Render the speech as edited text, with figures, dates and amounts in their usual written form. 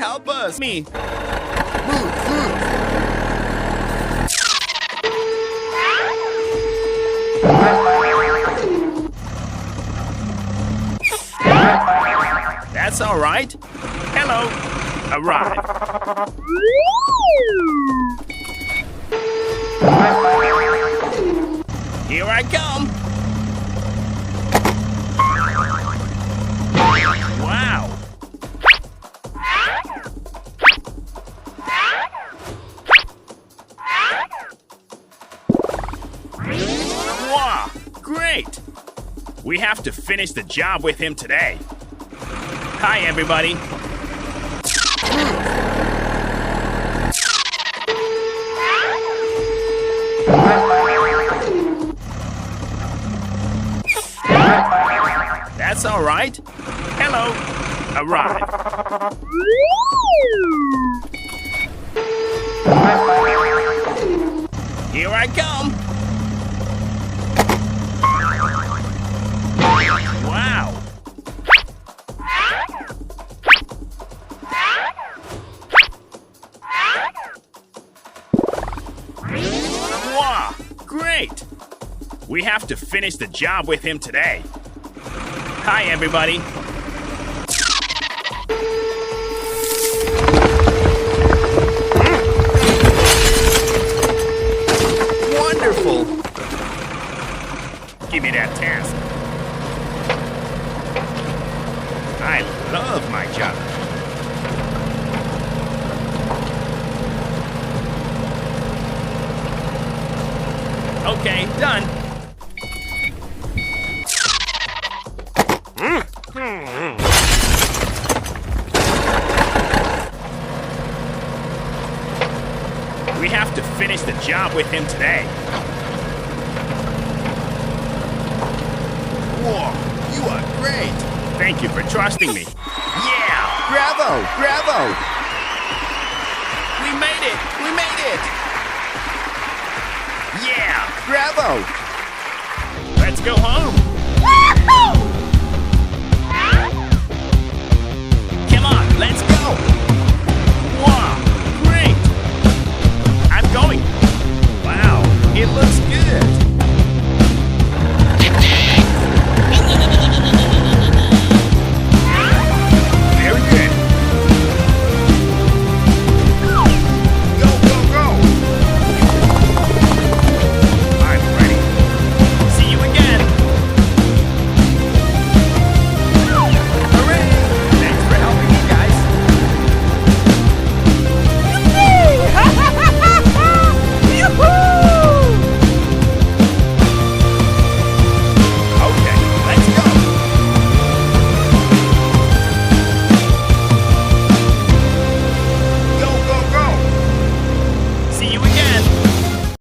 help us. Me. That's all right. Hello. Arrive. Here I come. Wow. Wow, great. We have to finish the job with him today. Hi, everybody. That's all right. Hello. Arrive. Here I come. Wow. Wow, great. We have to finish the job with him today. Hi, everybody. Wonderful. Give me that task. I love my job. Okay, done. We have to finish the job with him today. Whoa, you are great. Thank you for trusting me. Yeah! Bravo, bravo. We made it! We made it! Yeah! Bravo. Let's go home!